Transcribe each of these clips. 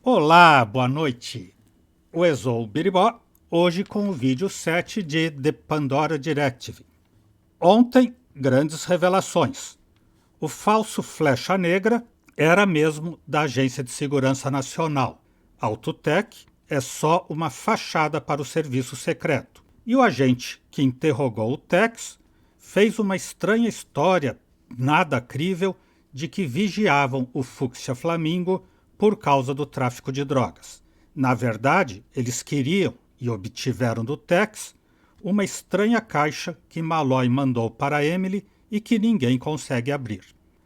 Olá, boa noite. O Exou Biribó, hoje com o vídeo 7 de The Pandora Directive. Ontem, grandes revelações. O falso Flecha Negra era mesmo da Agência de Segurança Nacional. Autotec é só uma fachada para o serviço secreto. E o agente que interrogou o Tex fez uma estranha história, nada crível, de que vigiavam o Fúcsia Flamingo por causa do tráfico de drogas. Na verdade, eles queriam e obtiveram do Tex uma estranha caixa que Malloy mandou para Emily e que ninguém consegue abrir.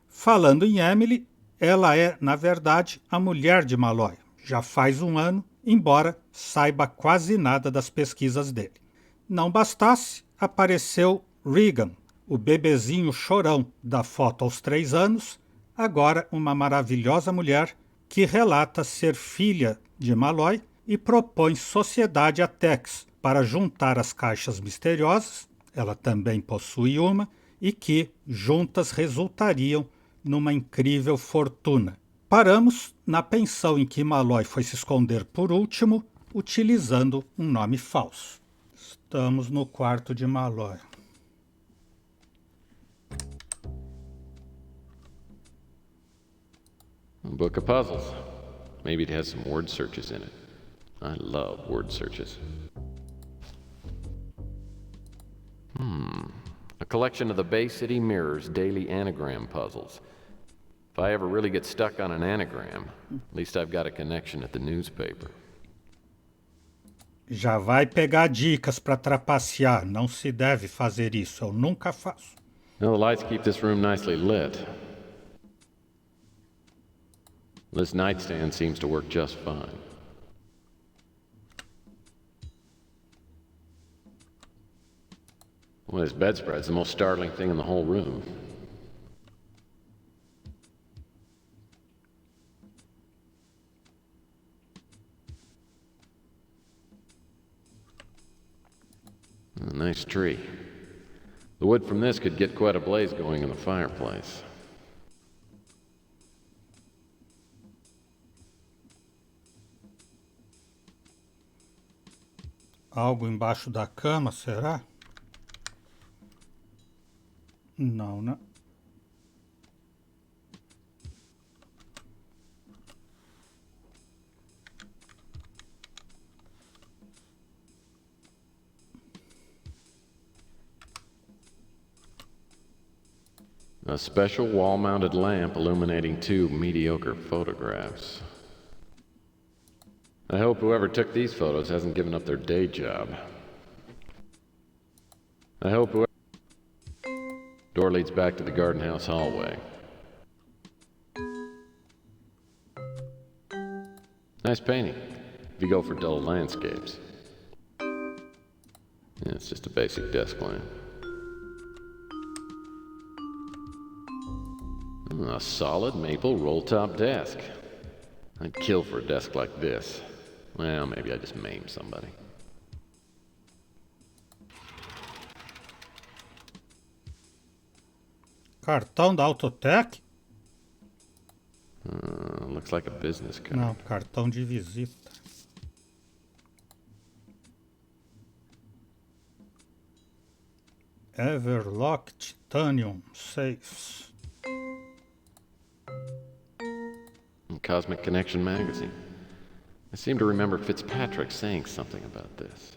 Falando em Emily, ela é, na verdade, a mulher de Malloy. Já faz um ano, embora saiba quase nada das pesquisas dele. Não bastasse, apareceu Regan, o bebezinho chorão da foto aos 3 anos, agora uma maravilhosa mulher que relata ser filha de Malloy e propõe sociedade a Tex para juntar as caixas misteriosas, ela também possui uma, e que juntas resultariam numa incrível fortuna. Paramos na pensão em que Malloy foi se esconder por último, utilizando um nome falso. Estamos no quarto de Malloy. A book of puzzles. Maybe it has some word searches in it. I love word searches. A collection of the Bay City Mirror's daily anagram puzzles. If I ever really get stuck on an anagram, at least I've got a connection at the newspaper. Já vai pegar dicas para trapacear. Não se deve fazer isso. Eu nunca faço. Well, the lights keep this room nicely lit. This nightstand seems to work just fine. Well, this bedspread's the most startling thing in the whole room. A nice tree. The wood from this could get quite a blaze going in the fireplace. Algo embaixo da cama, será? Não, né? A special wall-mounted lamp illuminating 2 mediocre photographs. I hope whoever took these photos hasn't given up their day job. I hope whoever... Door leads back to the garden house hallway. Nice painting, if you go for dull landscapes. Yeah, it's just a basic desk lamp. A solid maple roll-top desk. I'd kill for a desk like this. Well, maybe I just maim somebody. Cartão da Autotec? Looks like a business card. Não, cartão de visita. Everlock Titanium 6. Cosmic Connection magazine. I seem to remember Fitzpatrick saying something about this.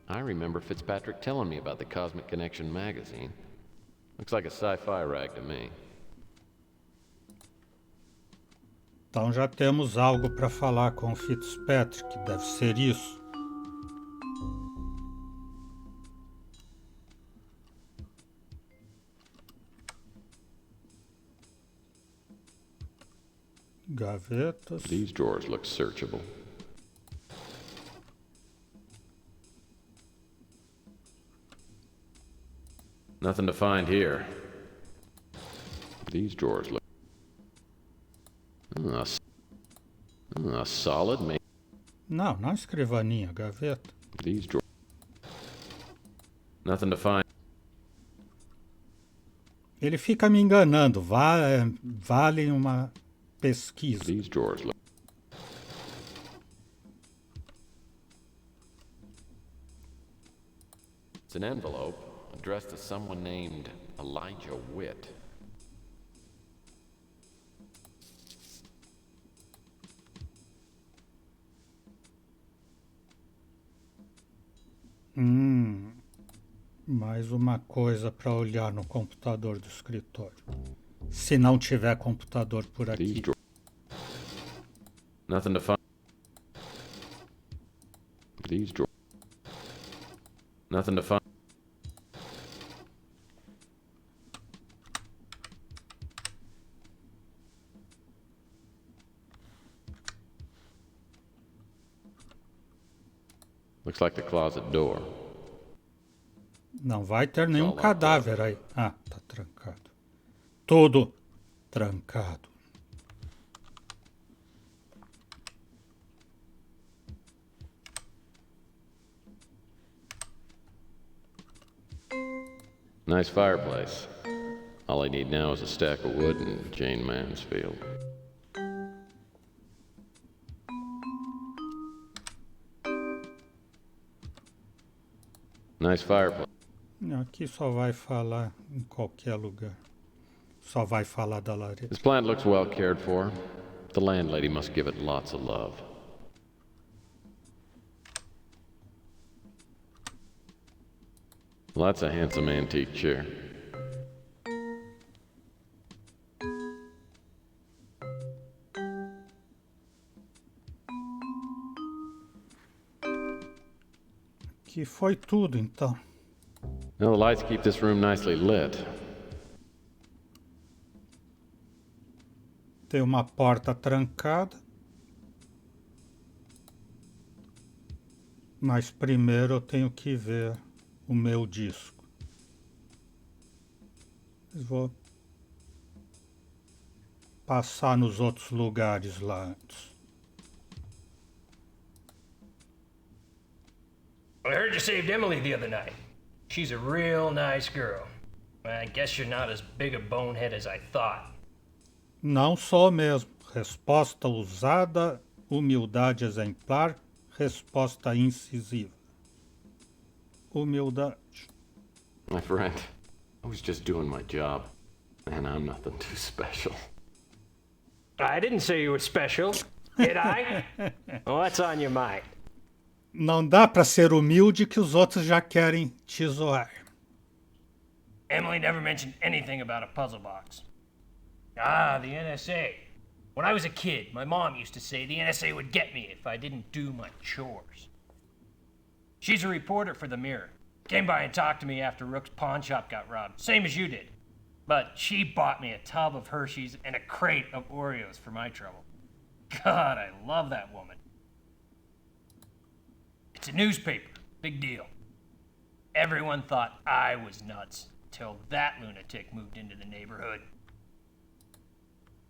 I remember Fitzpatrick telling me about the Cosmic Connection magazine. Looks like a sci-fi rag to me. Então já temos algo para falar com o Fitzpatrick, deve ser isso. Gavetas. These drawers look searchable. Nothing to find here. These drawers look... A solid maple... Não, não escrivaninha, gaveta. These drawers... Nothing to find... Ele fica me enganando, vale uma pesquisa. These drawers look... It's an envelope addressed to someone named Elijah Witt. Mais uma coisa para olhar no computador do escritório. Se não tiver computador por aqui. These drawers... Nothing to find. These drawers... Nothing to find. Looks like the closet door. Não vai ter nenhum cadáver aí. Ah, tá trancado. Tudo trancado. Nice fireplace. All I need now is a stack of wood and Jane Mansfield. Nice fireplace. Aqui só vai falar em qualquer lugar. Só vai falar da lareira. This plant looks well cared for. The landlady must give it lots of love. Well, that's a handsome antique chair. Que foi tudo, então. Now the lights keep this room nicely lit. Tem uma porta trancada. Mas primeiro eu tenho que ver o meu disco. Vou passar nos outros lugares lá antes. I heard you saved Emily the other night. She's a real nice girl. I guess you're not as big a bonehead as I thought. Não sou mesmo. Resposta usada, humildade exemplar, resposta incisiva. Humildade. My friend, I was just doing my job. And I'm nothing too special. I didn't say you were special, did I? What's on your mind? Não dá pra ser humilde que os outros já querem te zoar. Emily never mentioned anything about a puzzle box. Ah, the NSA. When I was a kid, my mom used to say the NSA would get me if I didn't do my chores. She's a reporter for the Mirror. Came by and talked to me after Rook's pawn shop got robbed, same as you did. But she bought me a tub of Hershey's and a crate of Oreos for my trouble. God, I love that woman. It's a newspaper, big deal. Everyone thought I was nuts till that lunatic moved into the neighborhood.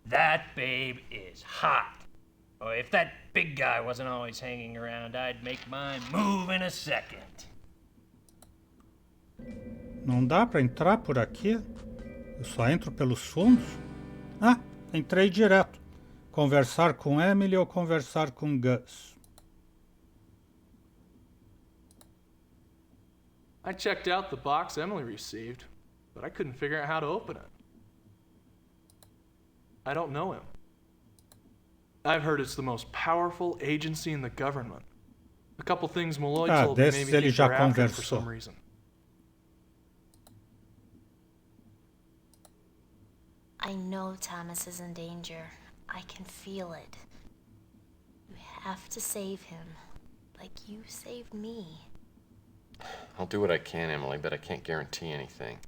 That babe is hot. Oh, if that big guy wasn't always hanging around, I'd make mine move in a second. Não dá pra entrar por aqui? Eu só entro pelos fundos? Ah, entrei direto. Conversar com Emily ou conversar com Gus? I checked out the box Emily received, but I couldn't figure out how to open it. I don't know him. I've heard it's the most powerful agency in the government. A couple things Malloy told me desses maybe ele think já they're after him for conversou. some reason. I know Thomas is in danger. I can feel it. You have to save him, like you saved me. I'll do what I can, Emily, but I can't guarantee anything.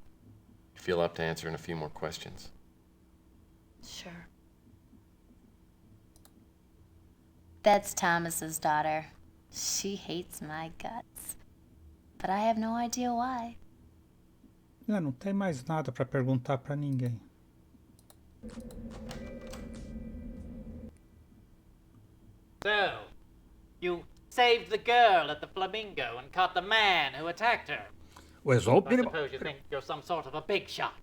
You feel up to answering a few more questions? Sure. That's Thomas's daughter. She hates my guts. But I have no idea why. Não tem mais nada pra perguntar pra ninguém. So, you saved the girl at the Flamingo and caught the man who attacked her. O Exol... I suppose you think you're some sort of a big shot.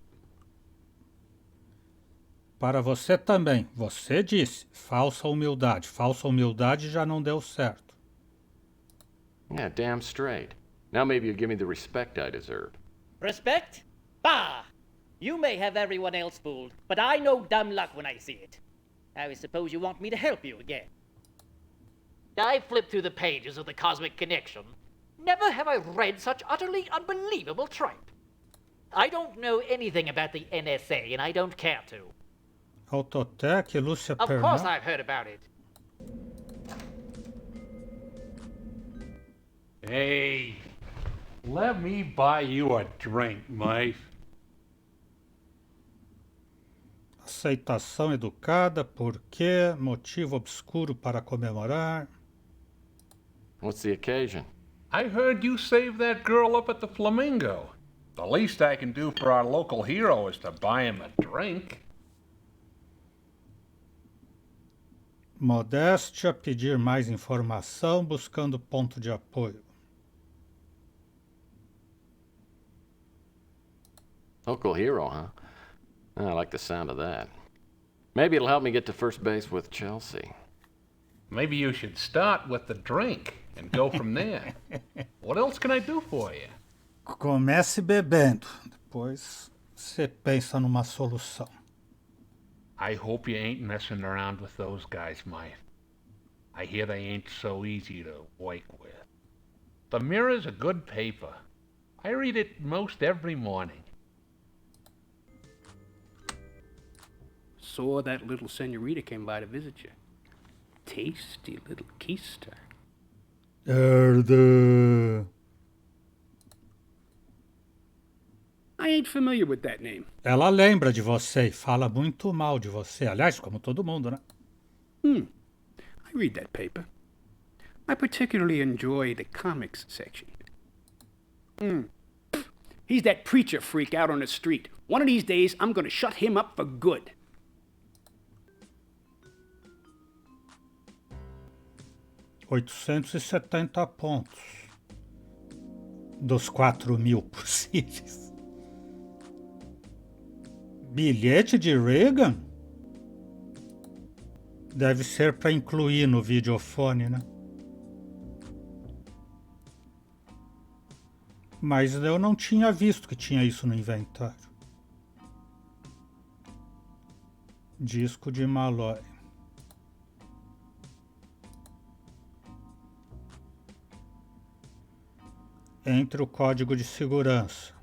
Para você também. Você disse. Falsa humildade. Falsa humildade já não deu certo. Yeah, damn straight. Now maybe you'll give me the respect I deserve. Respect? Bah! You may have everyone else fooled, but I know dumb luck when I see it. I suppose you want me to help you again. I flipped through the pages of the Cosmic Connection. Never have I read such utterly unbelievable tripe. I don't know anything about the NSA, and I don't care to. Autotech, Lúcia Of Pernal. course I've heard about it. Hey, let me buy you a drink, mate. Aceitação educada, porquê, motivo obscuro para comemorar. What's the occasion? I heard you saved that girl up at the Flamingo. The least I can do for our local hero is to buy him a drink. Modéstia, pedir mais informação, buscando ponto de apoio. Local hero, huh? I like the sound of that. Maybe it'll help me get to first base with Chelsea. Maybe you should start with the drink and go from there. What else can I do for you? Comece bebendo, depois você pensa numa solução. I hope you ain't messing around with those guys, mate. I hear they ain't so easy to work with. The Mirror's a good paper. I read it most every morning. Saw that little senorita came by to visit you. Tasty little keister. I ain't familiar with that name. Ela lembra de você e fala muito mal de você. Aliás, como todo mundo, né? I read that paper. I particularly enjoy the comics section. He's that preacher freak out on the street. One of these days, I'm gonna shut him up for good. $870 pontos. Dos 4.000 possíveis. Bilhete de Reagan? Deve ser para incluir no videofone, né? Mas eu não tinha visto que tinha isso no inventário. Disco de Malloy. Entre o código de segurança.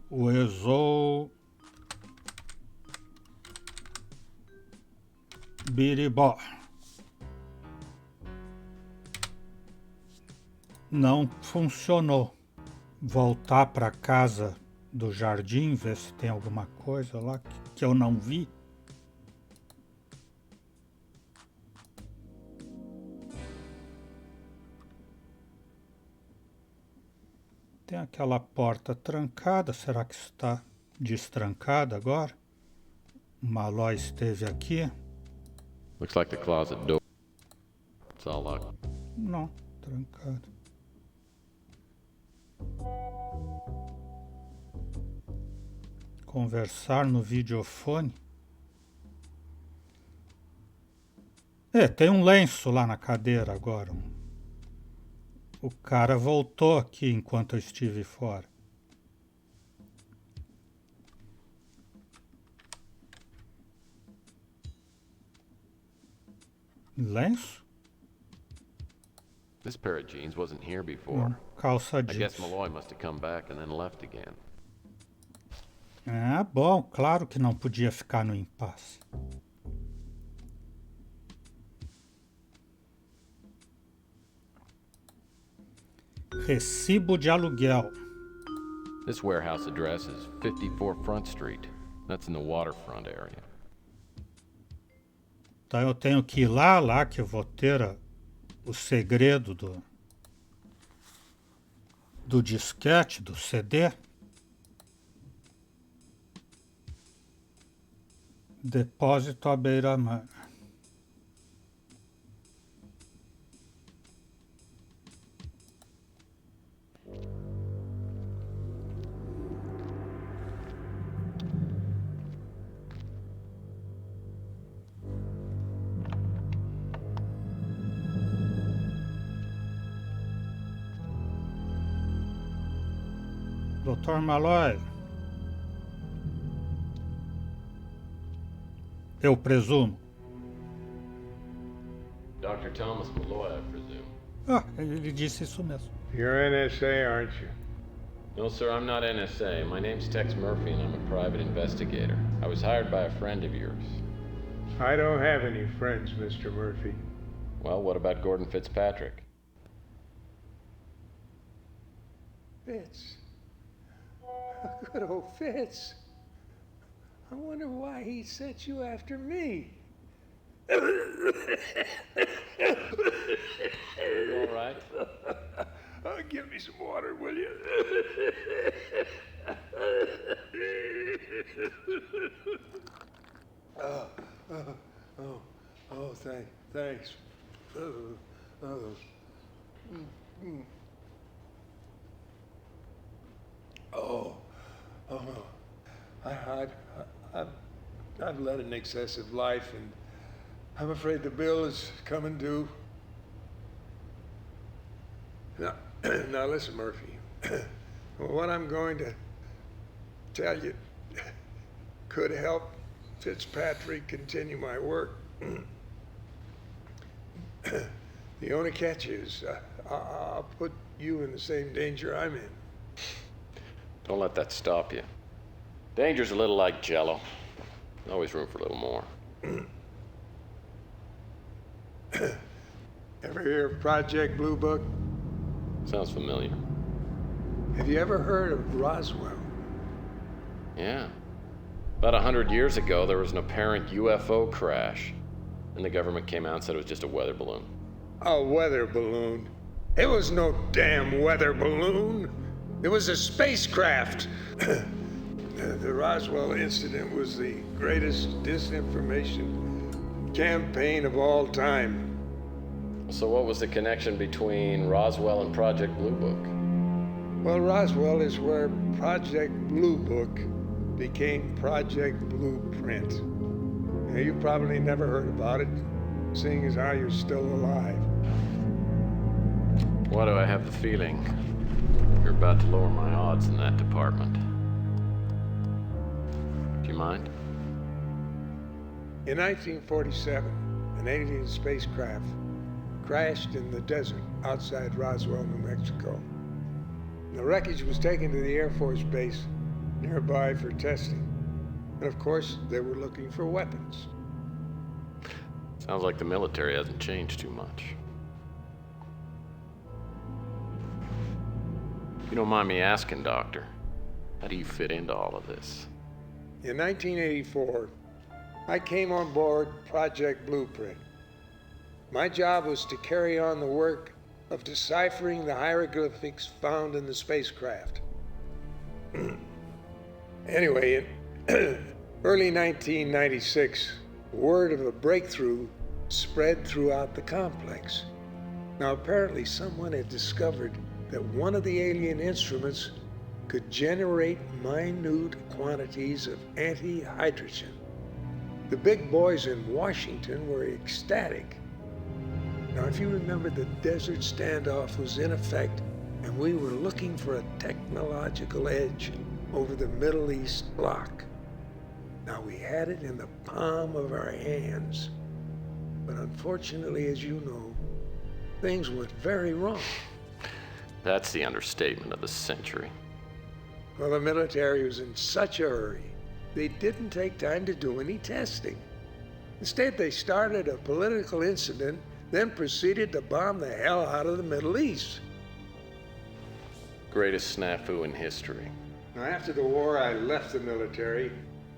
O Exou Biribó. Não funcionou. Voltar para casa do jardim, ver se tem alguma coisa lá que eu não vi. Tem aquela porta trancada, será que está destrancada agora? O Malloy esteve aqui? Looks like the closet door. It's all locked. Não, trancada. Conversar no videofone? Tem um lenço lá na cadeira agora. O cara voltou aqui enquanto eu estive fora. Lenço? This pair of jeans wasn't here before. Calça I guess jeans. Malloy must have come back and then left again. Bom, claro que não podia ficar no impasse. Recibo de aluguel. This warehouse address is 54 Front Street. That's in the waterfront area. Então eu tenho que ir lá que eu vou ter o segredo do disquete, do CD. Depósito à beira-mar. Dr. Malloy. Eu presumo. Dr. Thomas Malloy, I presume. Ah, ele disse isso mesmo. You're NSA, aren't you? No, sir, I'm not NSA. My name's Tex Murphy, and I'm a private investigator. I was hired by a friend of yours. I don't have any friends, Mr. Murphy. Well, what about Gordon Fitzpatrick? Fitz. Good old Fitz. I wonder why he sent you after me. You all right? Give me some water, will you? Thanks. I've led an excessive life, and I'm afraid the bill is coming due. Now listen, Murphy. What I'm going to tell you could help Fitzpatrick continue my work. The only catch is I'll put you in the same danger I'm in. Don't let that stop you. Danger's a little like Jell-O. Always room for a little more. Ever hear of Project Blue Book? Sounds familiar. Have you ever heard of Roswell? Yeah. About 100 years ago, there was an apparent UFO crash. And the government came out and said it was just a weather balloon. A weather balloon? It was no damn weather balloon. It was a spacecraft. The Roswell incident was the greatest disinformation campaign of all time. So what was the connection between Roswell and Project Blue Book? Well, Roswell is where Project Blue Book became Project Blueprint. Now, you probably never heard about it, seeing as how you're still alive. Why do I have the feeling you're about to lower my odds in that department? Do you mind? In 1947, an alien spacecraft crashed in the desert outside Roswell, New Mexico. The wreckage was taken to the Air Force base nearby for testing. And of course, they were looking for weapons. Sounds like the military hasn't changed too much. You don't mind me asking, Doctor, how do you fit into all of this? In 1984, I came on board Project Blueprint. My job was to carry on the work of deciphering the hieroglyphics found in the spacecraft. Anyway, in early 1996, word of a breakthrough spread throughout the complex. Now, apparently someone had discovered that one of the alien instruments could generate minute quantities of anti-hydrogen. The big boys in Washington were ecstatic. Now, if you remember, the desert standoff was in effect, and we were looking for a technological edge over the Middle East bloc. Now, we had it in the palm of our hands. But unfortunately, as you know, things went very wrong. That's the understatement of the century. Well, the military was in such a hurry, they didn't take time to do any testing. Instead, they started a political incident, then proceeded to bomb the hell out of the Middle East. Greatest snafu in history. Now, after the war, I left the military,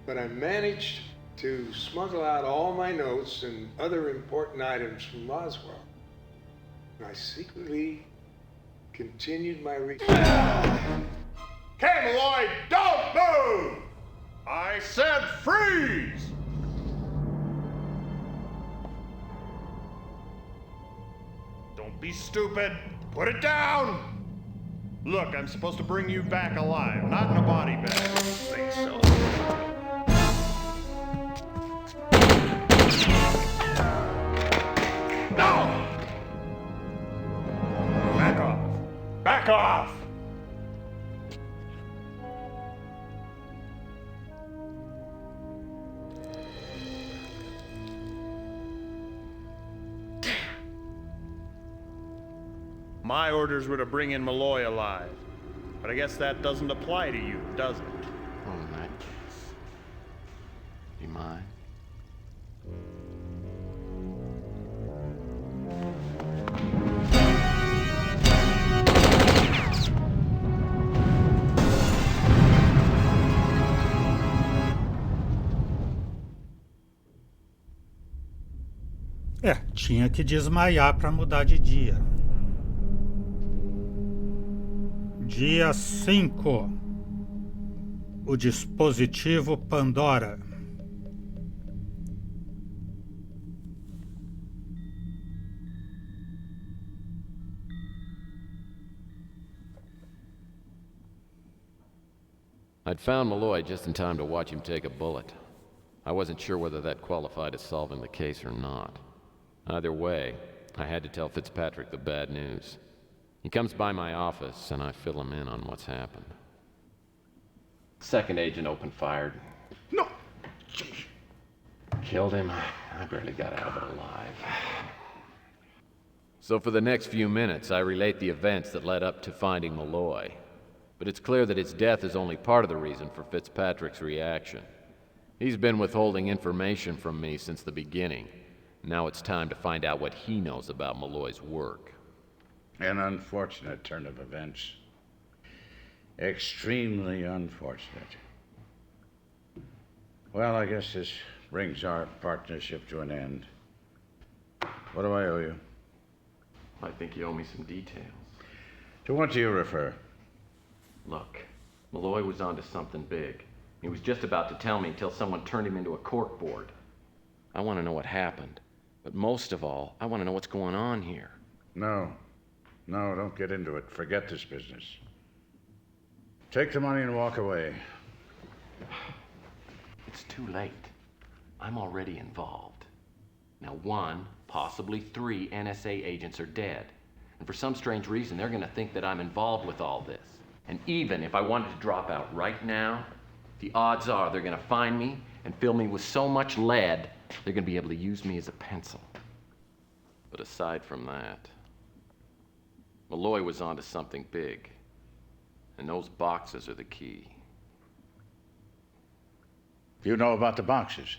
but I managed to smuggle out all my notes and other important items from Roswell. And I secretly continued my research. Cameloid, don't move! I said freeze! Don't be stupid. Put it down! Look, I'm supposed to bring you back alive, not in a body bag. Say so. No! Back off! Back off! my orders were to bring in Malloy alive. But I guess that doesn't apply to you, does it? Oh, in that case. You mind? Tinha que desmaiar para mudar de dia. Dia 5. O dispositivo Pandora. I'd found Malloy just in time to watch him take a bullet. I wasn't sure whether that qualified as solving the case or not. Either way, I had to tell Fitzpatrick the bad news. He comes by my office, and I fill him in on what's happened. Second agent opened fire. No! Killed him. I barely got out of it alive. So for the next few minutes, I relate the events that led up to finding Malloy. But it's clear that his death is only part of the reason for Fitzpatrick's reaction. He's been withholding information from me since the beginning. Now it's time to find out what he knows about Malloy's work. An unfortunate turn of events. Extremely unfortunate. Well, I guess this brings our partnership to an end. What do I owe you? I think you owe me some details. To what do you refer? Look, Malloy was onto something big. He was just about to tell me until someone turned him into a corkboard. I want to know what happened. But most of all, I want to know what's going on here. No, don't get into it. Forget this business. Take the money and walk away. It's too late. I'm already involved. Now 1, possibly 3 NSA agents are dead. And for some strange reason, they're going to think that I'm involved with all this. And even if I wanted to drop out right now, the odds are they're going to find me and fill me with so much lead, they're going to be able to use me as a pencil. But aside from that, Malloy was onto something big. And those boxes are the key. You know about the boxes?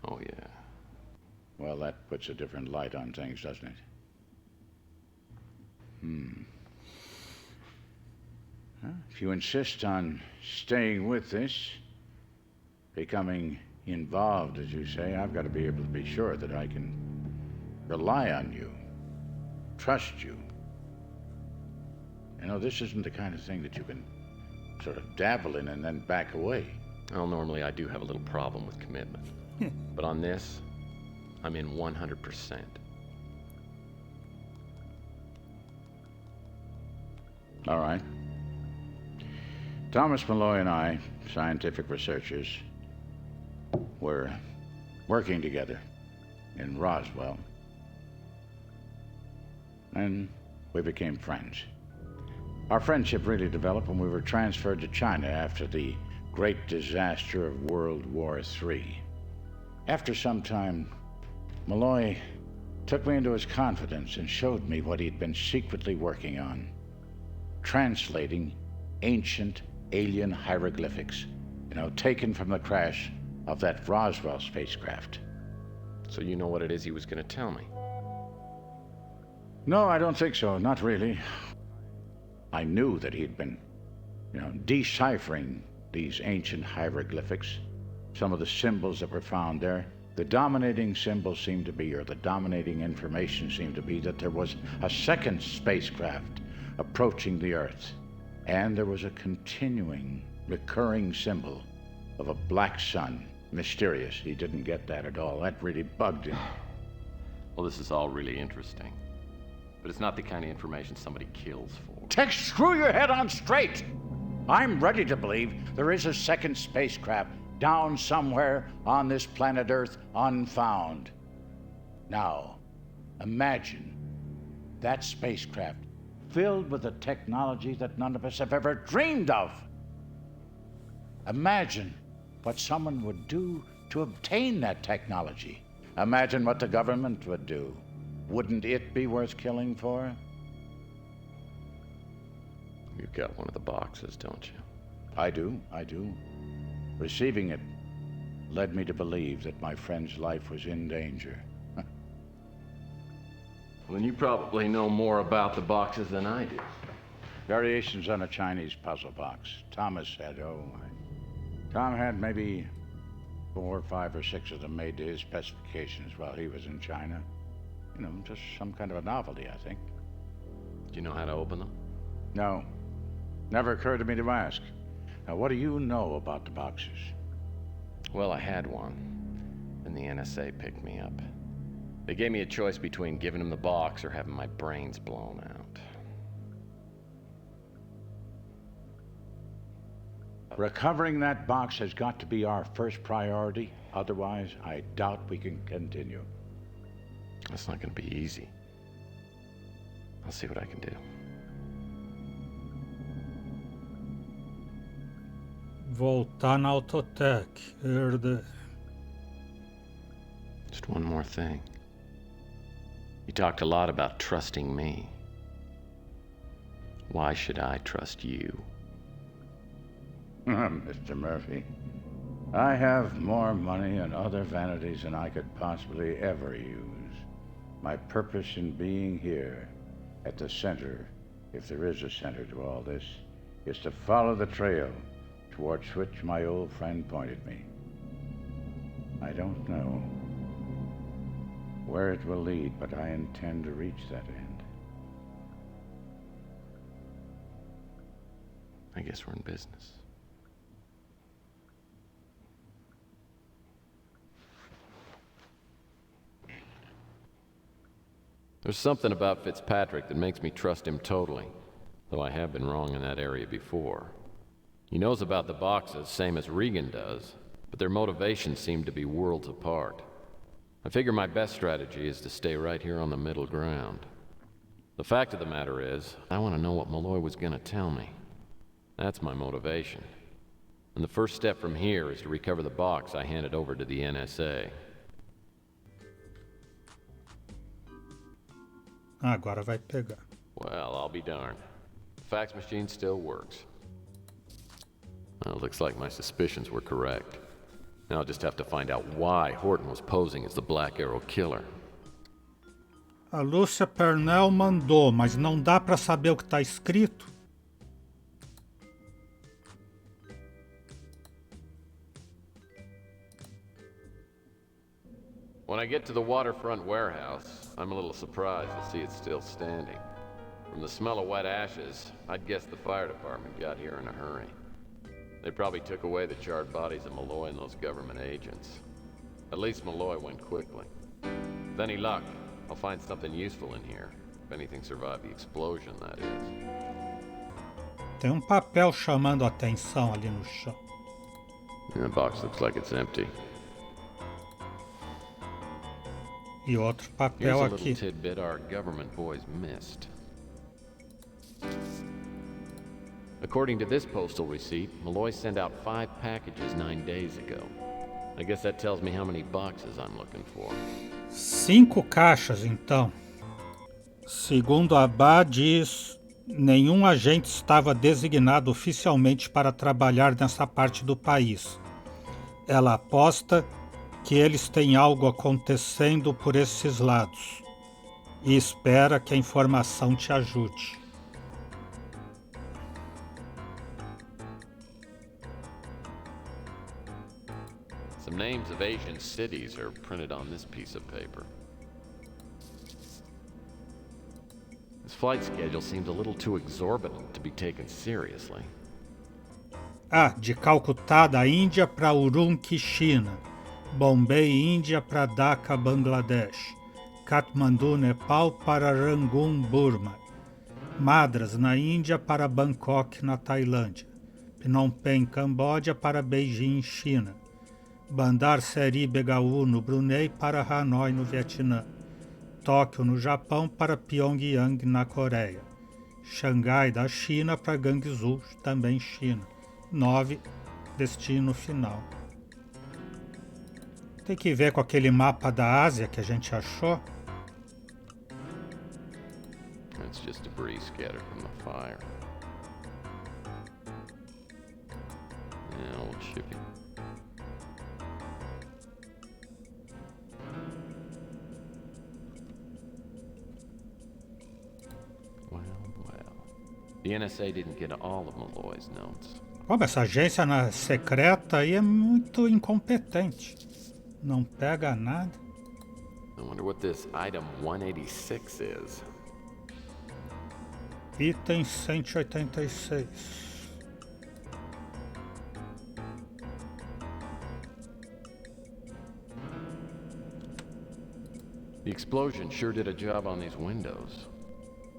Oh, yeah. Well, that puts a different light on things, doesn't it? Well, if you insist on staying with this, becoming involved, as you say, I've got to be able to be sure that I can rely on you, trust you. You know, this isn't the kind of thing that you can sort of dabble in and then back away. Well, normally I do have a little problem with commitment. But on this, I'm in 100%. All right. Thomas Malloy and I, scientific researchers, were working together in Roswell. And we became friends. Our friendship really developed when we were transferred to China after the great disaster of World War III. After some time, Malloy took me into his confidence and showed me what he'd been secretly working on, translating ancient alien hieroglyphics, taken from the crash of that Roswell spacecraft. So you know what it is he was going to tell me? No, I don't think so. Not really. I knew that he'd been, deciphering these ancient hieroglyphics. Some of the symbols that were found there, the dominating symbol seemed to be, or the dominating information seemed to be, that there was a second spacecraft approaching the Earth. And there was a continuing, recurring symbol of a black sun. Mysterious. He didn't get that at all. That really bugged him. Well, this is all really interesting. But it's not the kind of information somebody kills for. Tex, screw your head on straight! I'm ready to believe there is a second spacecraft down somewhere on this planet Earth unfound. Now, imagine that spacecraft filled with a technology that none of us have ever dreamed of. Imagine what someone would do to obtain that technology. Imagine what the government would do. Wouldn't it be worth killing for? You got one of the boxes, don't you? I do. Receiving it led me to believe that my friend's life was in danger. Well, then you probably know more about the boxes than I do. Variations on a Chinese puzzle box. Tom had maybe 4, 5, or 6 of them made to his specifications while he was in China. You know, just some kind of a novelty, I think. Do you know how to open them? No. Never occurred to me to ask. Now, what do you know about the boxes? Well, I had one, and the NSA picked me up. They gave me a choice between giving them the box or having my brains blown out. Recovering that box has got to be our first priority. Otherwise, I doubt we can continue. That's not going to be easy. I'll see what I can do. Voltar na Autotech. Herde. Just one more thing. You talked a lot about trusting me. Why should I trust you? Mr. Murphy, I have more money and other vanities than I could possibly ever use. My purpose in being here, at the center, if there is a center to all this, is to follow the trail towards which my old friend pointed me. I don't know where it will lead, but I intend to reach that end. I guess we're in business. There's something about Fitzpatrick that makes me trust him totally, though I have been wrong in that area before. He knows about the boxes, same as Regan does, but their motivations seem to be worlds apart. I figure my best strategy is to stay right here on the middle ground. The fact of the matter is, I want to know what Malloy was going to tell me. That's my motivation. And the first step from here is to recover the box I handed over to the NSA. Agora vai pegar. Well, I'll be darned. The fax machine still works. Well, looks like my suspicions were correct. Now I'll just have to find out why Horton was posing as the Black Arrow killer. A Lúcia Pernell mandou, mas não dá para saber o que está escrito. When I get to the waterfront warehouse, I'm a little surprised to see it's still standing. From the smell of wet ashes, I'd guess the fire department got here in a hurry. They probably took away the charred bodies of Malloy and those government agents. At least Malloy went quickly. With any luck, I'll find something useful in here. If anything survived the explosion, that is. Tem papel chamando a atenção ali no chão. And the box looks like it's empty. E outro Here's papel a little aqui. tidbit our government boys missed. According to this postal receipt, Malloy sent out 5 packages 9 days ago. I guess that tells me how many boxes I'm looking for. 5 caixas, então. Segundo a Bá diz, nenhum agente estava designado oficialmente para trabalhar nessa parte do país. Ela aposta que eles têm algo acontecendo por esses lados e espera que a informação te ajude. Some names of Asian cities are printed on this piece of paper. This flight schedule seems a little too exorbitant to be taken seriously. De Calcutá, da Índia, para Urumqi, China. Bombay, Índia, para Dhaka, Bangladesh. Katmandu, Nepal, para Rangoon, Burma. Madras, na Índia, para Bangkok, na Tailândia. Phnom Penh, Camboja, para Beijing, China. Bandar Seri Begaum, no Brunei, para Hanoi, no Vietnã. Tóquio, no Japão, para Pyongyang, na Coreia. Xangai, da China, para Guangzhou, também China. 9, destino final. Tem que ver com aquele mapa da Ásia que a gente achou. It's just debris scattered from the fire. The NSA didn't get all of Malloy's notes. Pô, mas essa agência secreta aí é muito incompetente. Não pega nada. I wonder what this item 186 is. Item 186. The explosion sure did a job on these windows.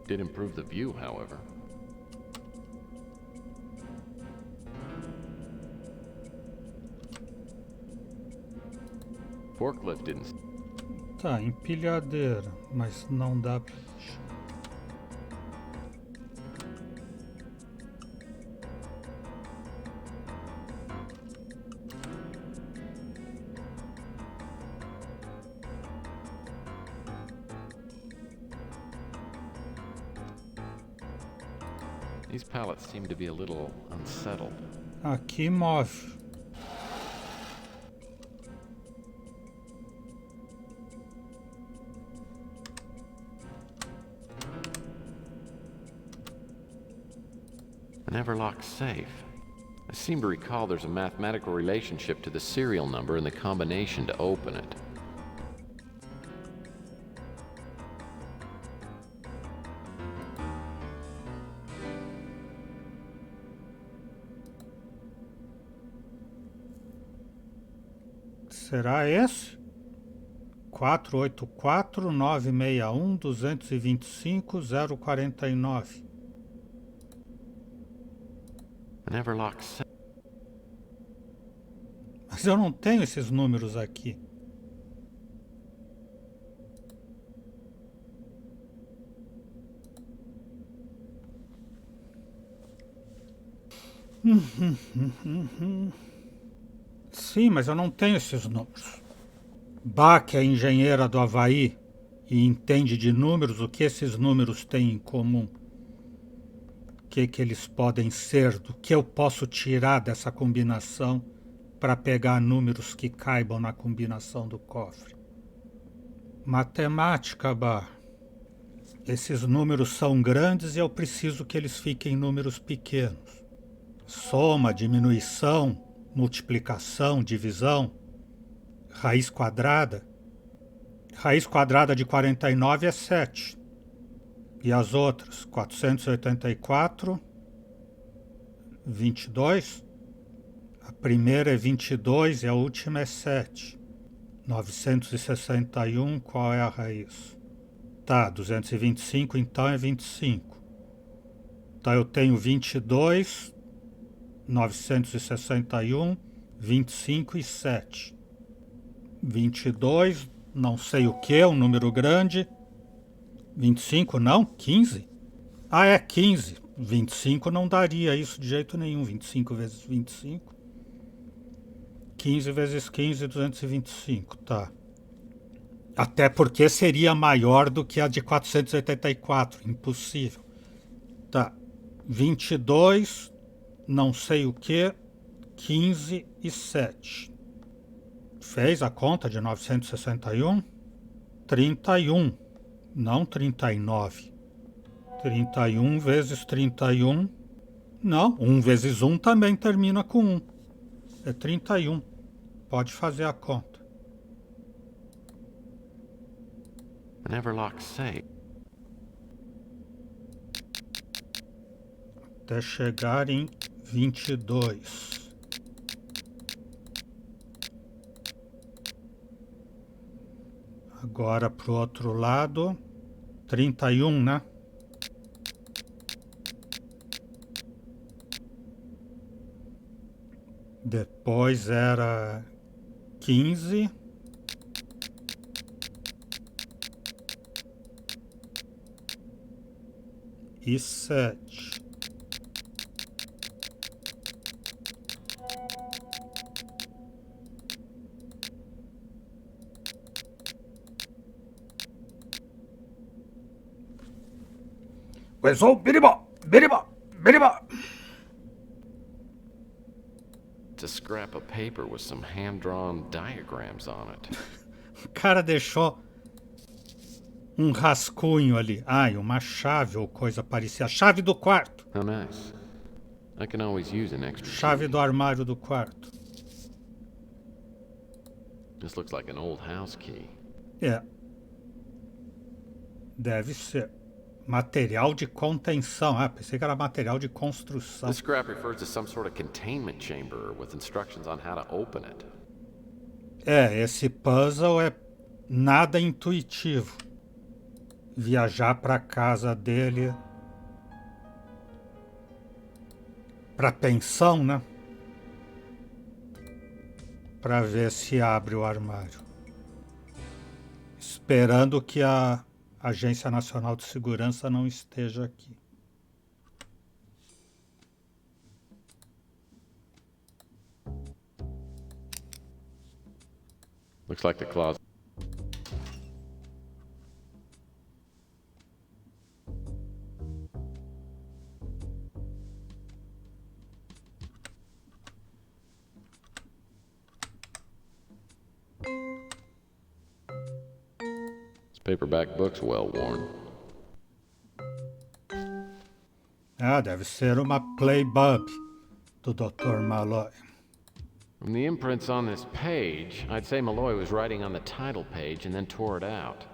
Did improve the view, however. Forklift didn't. Tá, empilhadeira, mas não dá pra... These pallets seem to be a little unsettled. Aqui move. An Everlock safe. I seem to recall there's a mathematical relationship to the serial number and the combination to open it. Será esse? 484-961-225-049. An Everlock safe. Mas eu não tenho esses números aqui. Sim, mas eu não tenho esses números. Bach é engenheira do Havaí e entende de números. O que esses números têm em comum? O que eles podem ser? Do que eu posso tirar dessa combinação para pegar números que caibam na combinação do cofre? Matemática, Bach. Esses números são grandes e eu preciso que eles fiquem números pequenos. Soma, diminuição, multiplicação, divisão, raiz quadrada. Raiz quadrada de 49 é 7. E as outras? 484, 22. A primeira é 22 e a última é 7. 961, qual é a raiz? Tá, 225 então é 25. Então eu tenho 22, 961, 25 e 7. 22, não sei o que, um número grande. 25 não, 15? Ah, é 15. 25 não daria isso de jeito nenhum. 25 vezes 25. 15 vezes 15, 225, tá. Até porque seria maior do que a de 484, impossível. Tá, 22, não sei o que, 15 e 7. Fez a conta de 961? 31, não 39. 31 vezes 31, não, 1 vezes 1 também termina com 1. É 31, pode fazer a conta. An Everlock safe. Até chegar em 22. Agora pro outro lado, 31, né? Depois era 15. E 7. Começou, biribó, biribó, biribó. It's a scrap of paper with some hand-drawn diagrams on it. O cara deixou um rascunho ali. Ai, uma chave ou coisa parecida. A chave do quarto. How nice. I can always use an extra Chave key. do armário do quarto. This looks like an old house key. É. Deve ser. Material de contenção. Ah, pensei que era material de construção. This scrap refers to some sort of containment chamber with instructions on how to open it. É, esse puzzle é nada intuitivo. Viajar para casa dele, para pensão, né? Para ver se abre o armário. Esperando que a Agência Nacional de Segurança não esteja aqui. Looks like the closet. This paperback book's well worn. Ah, deve ser uma Playbook do Dr. Malloy. From the imprints on this page, I'd say Malloy was writing on the title page and then tore it out.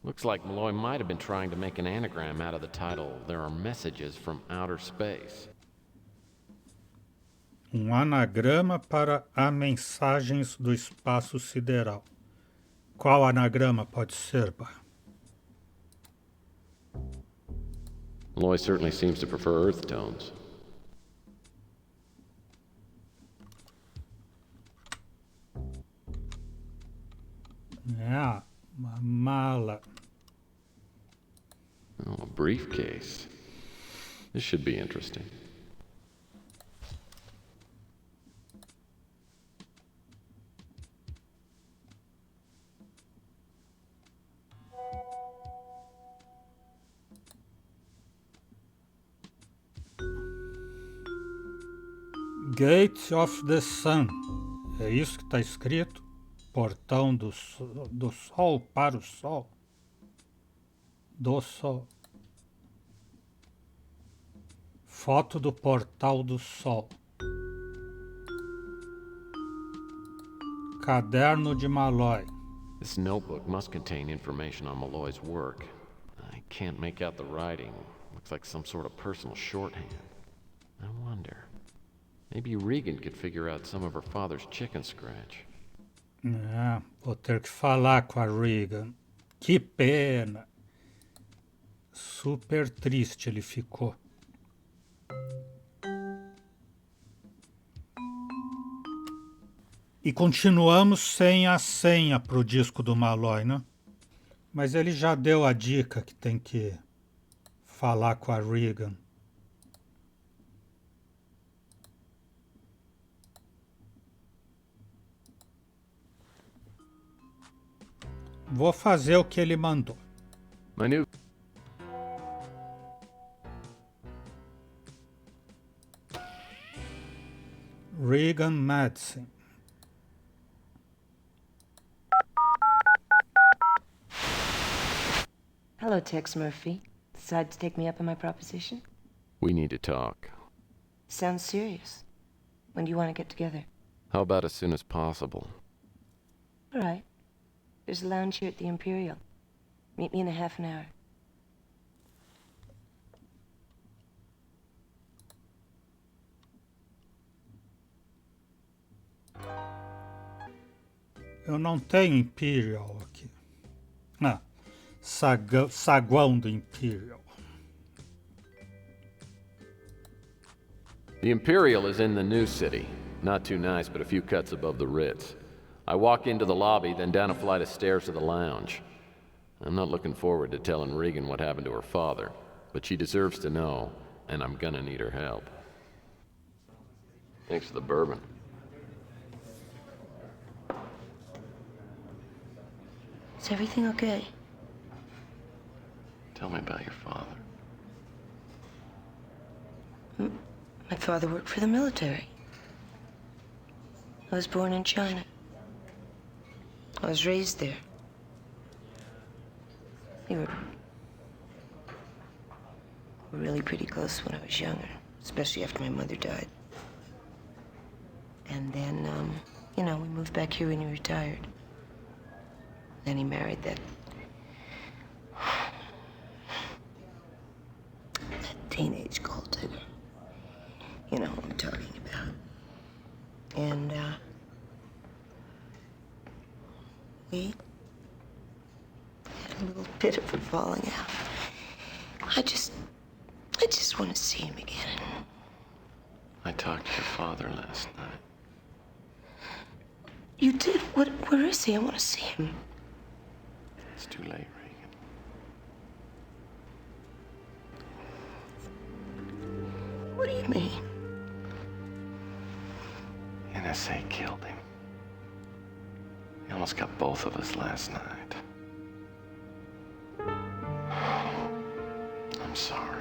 Looks like Malloy might have been trying to make an anagram out of the title, There Are Messages from Outer Space. Um anagrama para a mensagens do espaço sideral. Qual anagrama pode ser, Bah? Malloy certainly seems to prefer earth tones. É, uma mala. Oh, a briefcase. This should be interesting. Gate of the Sun. É isso que está escrito? Portão do sol para o sol. Do sol. Foto do portal do sol. Caderno de Malloy. This notebook must contain information on Malloy's work. I can't make out the writing. Looks like some sort of personal shorthand. I wonder. Maybe Regan could figure out some of her father's chicken scratch. É, vou ter que falar com a Regan. Que pena. Super triste ele ficou. E continuamos sem a senha pro disco do Malloy, né? Mas ele já deu a dica que tem que falar com a Regan. Vou fazer o que ele mandou. My new... Regan Madsen. Hello, Tex Murphy. Decided to take me up on my proposition? We need to talk. Sounds serious. When do you want to get together? How about as soon as possible? All right. There's a lounge here at the Imperial. Meet me in a half an hour. Eu não tenho Imperial aqui. Ah, saguão do Imperial. The Imperial is in the new city. Not too nice, but a few cuts above the Ritz. I walk into the lobby, then down a flight of stairs to the lounge. I'm not looking forward to telling Regan what happened to her father, but she deserves to know, and I'm gonna need her help. Thanks for the bourbon. Is everything okay? Tell me about your father. My father worked for the military. I was born in China. I was raised there. We were really pretty close when I was younger, especially after my mother died. And then, we moved back here when he retired. Then he married that teenage gold digger. You know what I'm talking about. And, we had a little bit of a falling out. I just want to see him again. I talked to your father last night. You did? Where is he? I want to see him. It's too late, Regan. What do you mean? NSA killed him. He almost got both of us last night. I'm sorry.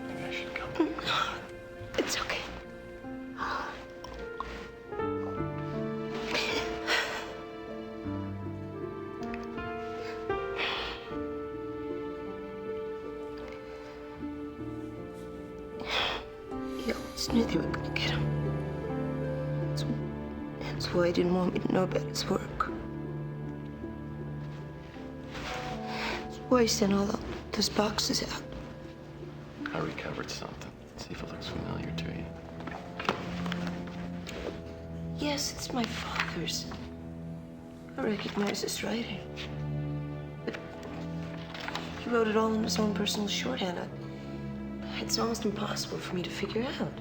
Maybe I should come. It's okay. You always knew they were gonna get him. That's why I didn't want me to know about his work. That's why I sent all those boxes out. I recovered something. See if it looks familiar to you. Yes, it's my father's. I recognize his writing. But he wrote it all in his own personal shorthand. It's almost impossible for me to figure out.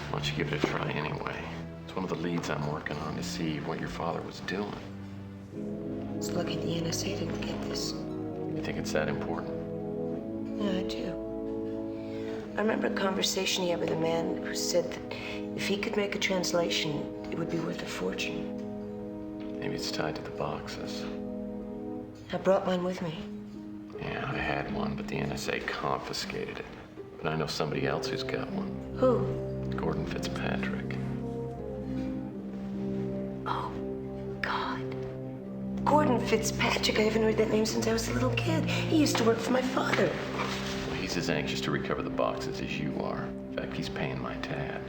Why don't you give it a try anyway? It's one of the leads I'm working on to see what your father was doing. It's lucky the NSA didn't get this. You think it's that important? Yeah, I do. I remember a conversation he had with a man who said that if he could make a translation, it would be worth a fortune. Maybe it's tied to the boxes. I brought mine with me. Yeah, I had one, but the NSA confiscated it. But I know somebody else who's got one. Who? Gordon Fitzpatrick. Oh, God. Gordon Fitzpatrick. I haven't heard that name since I was a little kid. He used to work for my father. Well, he's as anxious to recover the boxes as you are. In fact, he's paying my tab.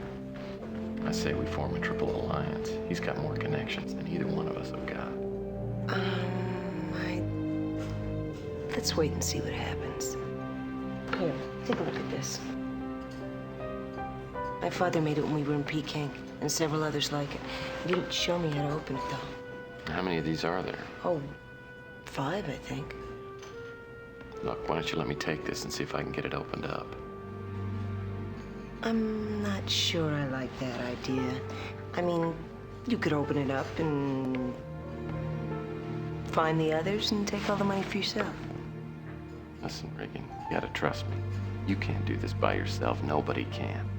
I say we form a triple alliance. He's got more connections than either one of us have got. Let's wait and see what happens. Here, take a look at this. My father made it when we were in Peking, and several others like it. He didn't show me how to open it, though. How many of these are there? Oh, 5, I think. Look, why don't you let me take this and see if I can get it opened up? I'm not sure I like that idea. I mean, you could open it up and find the others and take all the money for yourself. Listen, Regan, you gotta trust me. You can't do this by yourself. Nobody can.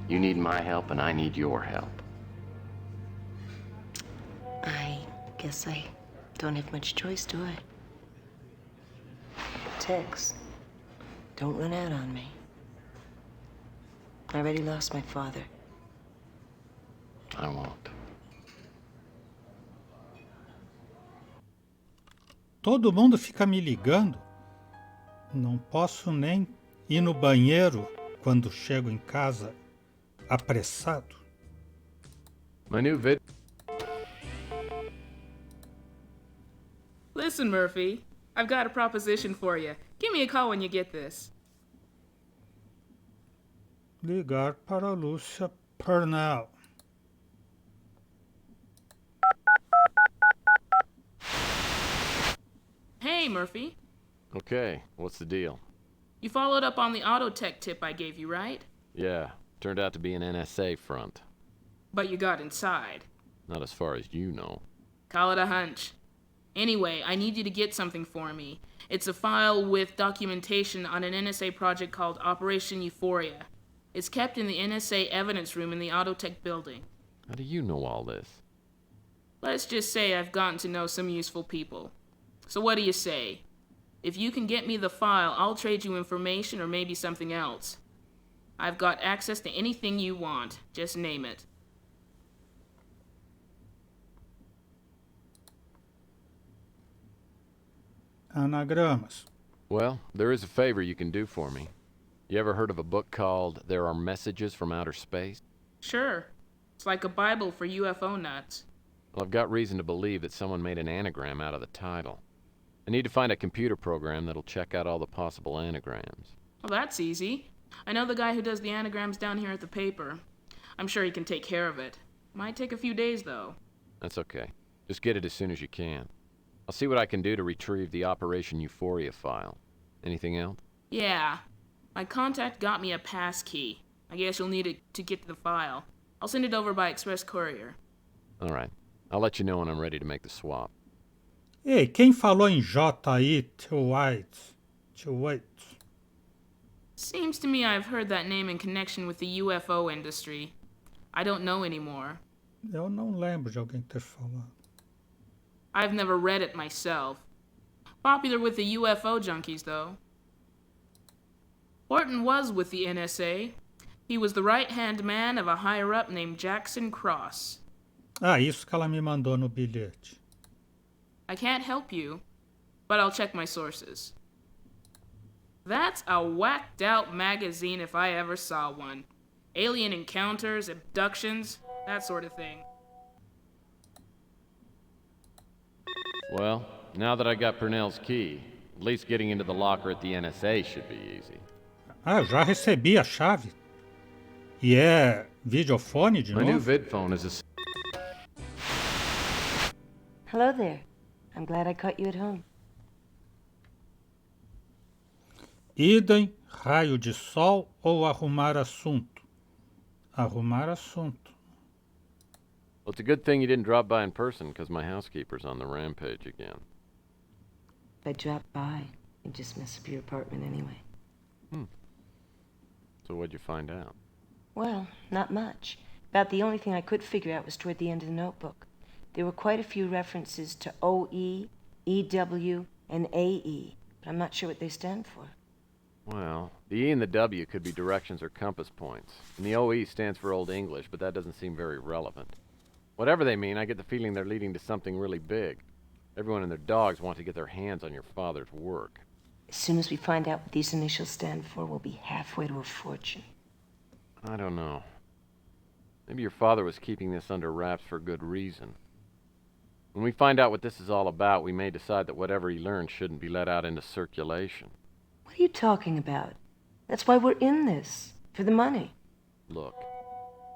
You need my help, and I need your help. I guess I don't have much choice, do I? Tex, don't run out on me. I already lost my father. I won't. Todo mundo fica me ligando. Não posso nem ir no banheiro quando chego em casa apressado. My new vid... Listen, Murphy. I've got a proposition for you. Give me a call when you get this. Ligar para Lúcia Purnell. Hey, Murphy. Okay, what's the deal? You followed up on the auto tech tip I gave you, right? Yeah, turned out to be an NSA front. But you got inside. Not as far as you know. Call it a hunch. Anyway, I need you to get something for me. It's a file with documentation on an NSA project called Operation Euphoria. It's kept in the NSA evidence room in the Autotech building. How do you know all this? Let's just say I've gotten to know some useful people. So what do you say? If you can get me the file, I'll trade you information or maybe something else. I've got access to anything you want. Just name it. Anagramas. Well, there is a favor you can do for me. You ever heard of a book called There Are Messages from Outer Space? Sure. It's like a Bible for UFO nuts. Well, I've got reason to believe that someone made an anagram out of the title. I need to find a computer program that'll check out all the possible anagrams. Well, that's easy. I know the guy who does the anagrams down here at the paper. I'm sure he can take care of it. Might take a few days, though. That's okay. Just get it as soon as you can. I'll see what I can do to retrieve the Operation Euphoria file. Anything else? Yeah. My contact got me a pass key. I guess you'll need it to get to the file. I'll send it over by express courier. All right. I'll let you know when I'm ready to make the swap. Ei, quem falou em J aí? Too white. Seems to me I've heard that name in connection with the UFO industry. I don't know anymore. Eu não lembro de alguém ter falado. I've never read it myself. Popular with the UFO junkies, though. Horton was with the NSA. He was the right-hand man of a higher-up named Jackson Cross. Ah, isso que ela me mandou no bilhete. I can't help you, but I'll check my sources. That's a whacked-out magazine if I ever saw one. Alien encounters, abductions, that sort of thing. Well, now that I got Purnell's key, at least getting into the locker at the NSA should be easy. Ah, eu já recebi a chave. E é videofone de My novo? new vid phone is a... Hello there. I'm glad I caught you at home. Idem, raio de sol ou arrumar assunto? Arrumar assunto. Well, it's a good thing you didn't drop by in person, because my housekeeper's on the rampage again. If I dropped by, you'd just mess up your apartment anyway. So what'd you find out? Well, not much. About the only thing I could figure out was toward the end of the notebook. There were quite a few references to OE, EW, and AE, but I'm not sure what they stand for. Well, the E and the W could be directions or compass points, and the OE stands for Old English, but that doesn't seem very relevant. Whatever they mean, I get the feeling they're leading to something really big. Everyone and their dogs want to get their hands on your father's work. As soon as we find out what these initials stand for, we'll be halfway to a fortune. I don't know. Maybe your father was keeping this under wraps for good reason. When we find out what this is all about, we may decide that whatever he learned shouldn't be let out into circulation. What are you talking about? That's why we're in this. For the money. Look,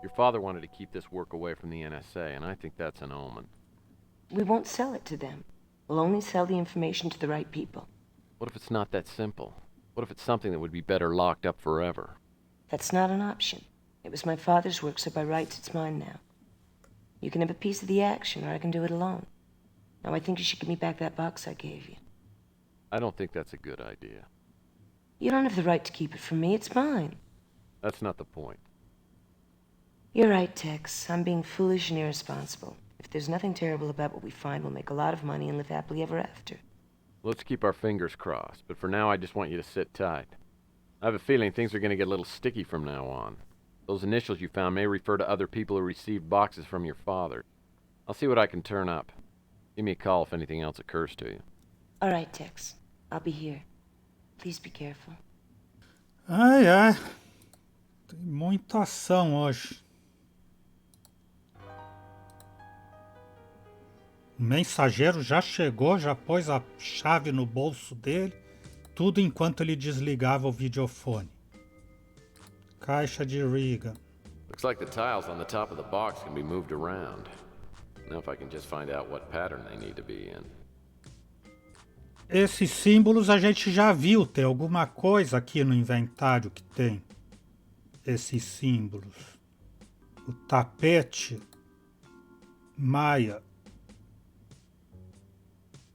your father wanted to keep this work away from the NSA, and I think that's an omen. We won't sell it to them. We'll only sell the information to the right people. What if it's not that simple? What if it's something that would be better locked up forever? That's not an option. It was my father's work, so by rights it's mine now. You can have a piece of the action, or I can do it alone. Now I think you should give me back that box I gave you. I don't think that's a good idea. You don't have the right to keep it from me. It's mine. That's not the point. You're right, Tex. I'm being foolish and irresponsible. If there's nothing terrible about what we find, we'll make a lot of money and live happily ever after. Let's keep our fingers crossed, but for now I just want you to sit tight. I have a feeling things are going to get a little sticky from now on. Those initials you found may refer to other people who received boxes from your father. I'll see what I can turn up. Give me a call if anything else occurs to you. All right, Tex. I'll be here. Please be careful. Ai, ai. Tem muita ação hoje. O mensageiro já chegou, já pôs a chave no bolso dele, tudo enquanto ele desligava o videofone. Caixa de Regan. Looks like the tiles on the top of the box can be moved around. Now if I can just find out what pattern they need to be in. Esses símbolos a gente já viu, tem alguma coisa aqui no inventário que tem esses símbolos. O tapete maia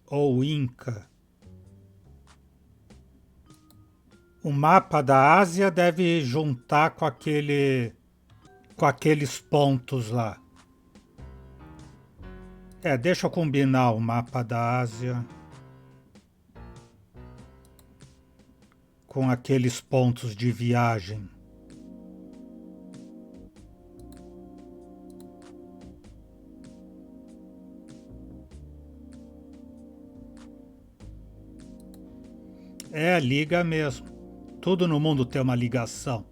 ou Inca. O mapa da Ásia deve juntar com aqueles pontos lá. Deixa eu combinar o mapa da Ásia com aqueles pontos de viagem. É, liga mesmo. Tudo no mundo tem uma ligação.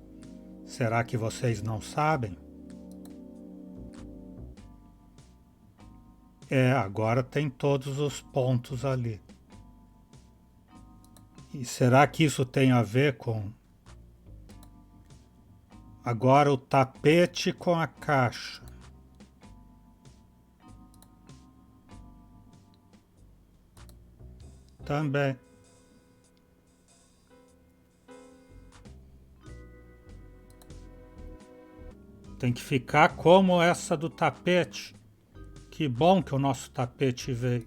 Será que vocês não sabem? É, agora tem todos os pontos ali. E será que isso tem a ver com... Agora o tapete com a caixa. Também. Tem que ficar como essa do tapete. Que bom que o nosso tapete veio.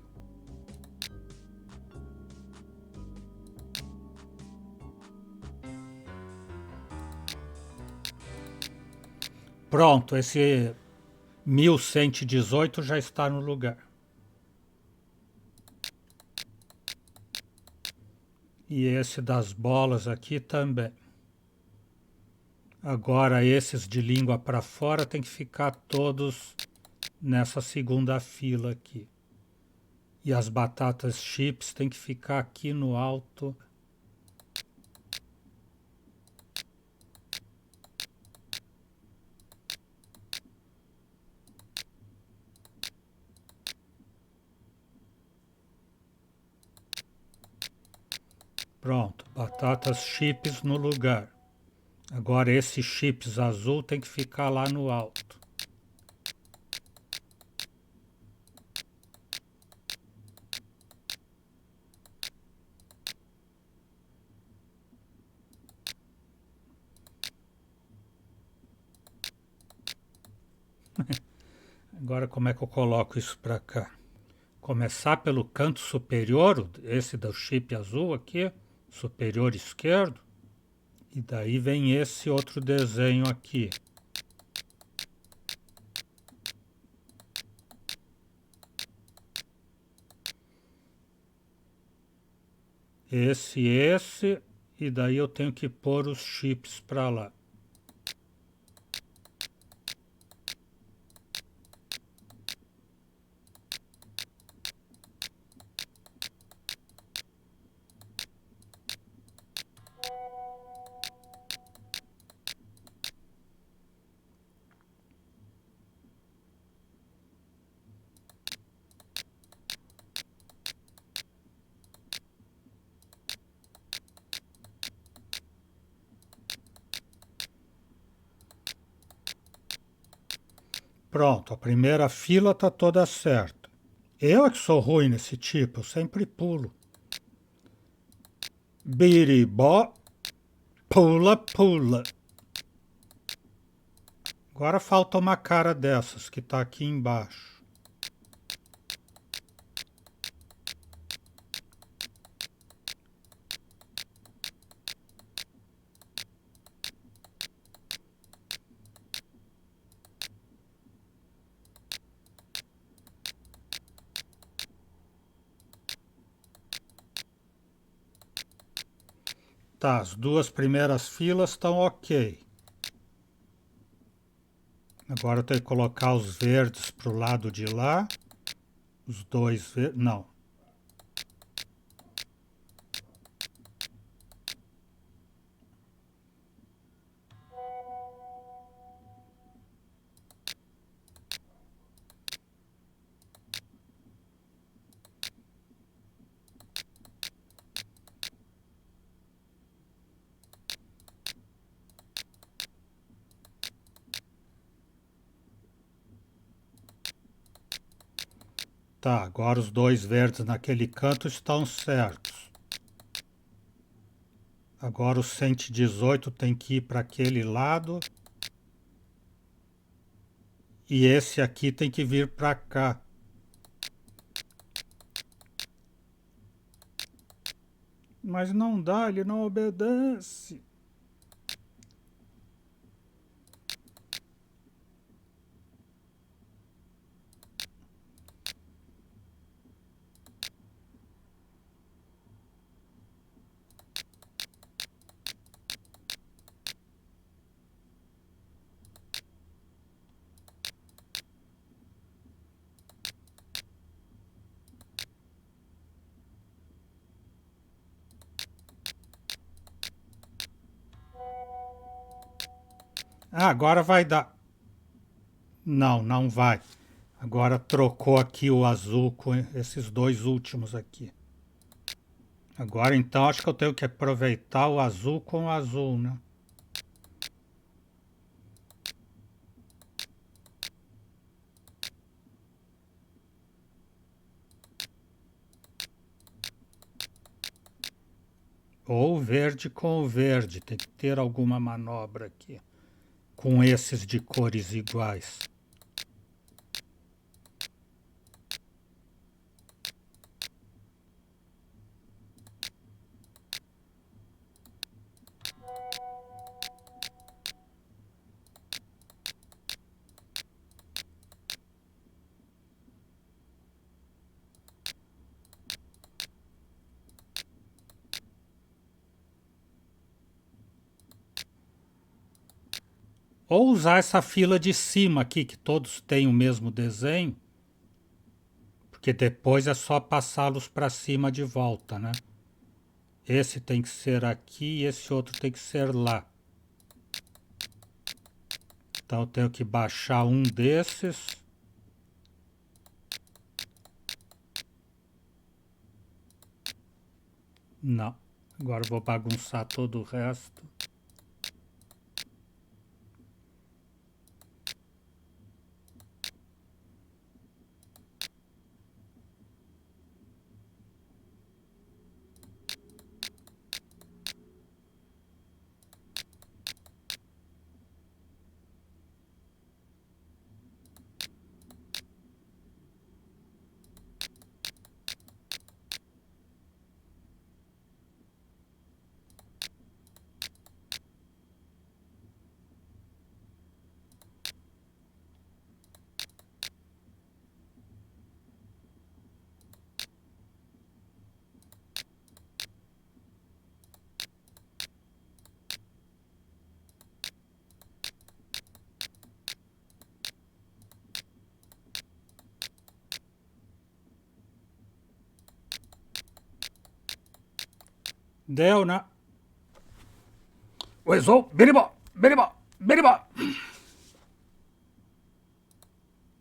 Pronto, esse 1118 já está no lugar. E esse das bolas aqui também. Agora esses de língua para fora tem que ficar todos nessa segunda fila aqui. E as batatas chips tem que ficar aqui no alto. Pronto, batatas chips no lugar. Agora esse chips azul tem que ficar lá no alto. Agora como é que eu coloco isso para cá? Começar pelo canto superior, esse do chip azul aqui, superior esquerdo. E daí vem esse outro desenho aqui. Esse, e daí eu tenho que pôr os chips para lá. Pronto, a primeira fila está toda certa. Eu é que sou ruim nesse tipo, eu sempre pulo. Biribó, pula, pula. Agora falta uma cara dessas que está aqui embaixo. Tá, as duas primeiras filas estão ok. Agora eu tenho que colocar os verdes para o lado de lá. Os dois verdes... Não. Tá, agora os dois verdes naquele canto estão certos. Agora o 118 tem que ir para aquele lado. E esse aqui tem que vir para cá. Mas não dá, ele não obedece. Ah, agora vai dar. Não, não vai. Agora trocou aqui o azul com esses dois últimos aqui. Agora então acho que eu tenho que aproveitar o azul com o azul, né? Ou verde com o verde. Tem que ter alguma manobra aqui. Com esses de cores iguais. Ou usar essa fila de cima aqui, que todos têm o mesmo desenho. Porque depois é só passá-los para cima de volta, né? Esse tem que ser aqui e esse outro tem que ser lá. Então eu tenho que baixar um desses. Não. Agora eu vou bagunçar todo o resto. Deu, né? Uezou, biribó, biribó, biribó.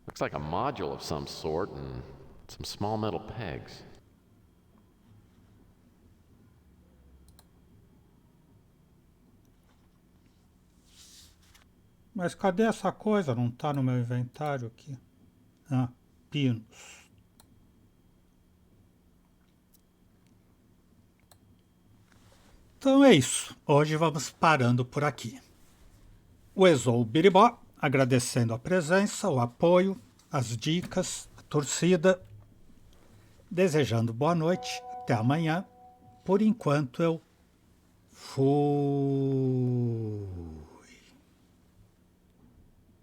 Looks like a module of some sort and some small metal pegs. Mas cadê essa coisa? Não tá no meu inventário aqui. Ah, pinos. Então é isso. Hoje vamos parando por aqui. Uezou o biribó, agradecendo a presença, o apoio, as dicas, a torcida. Desejando boa noite. Até amanhã. Por enquanto eu fui.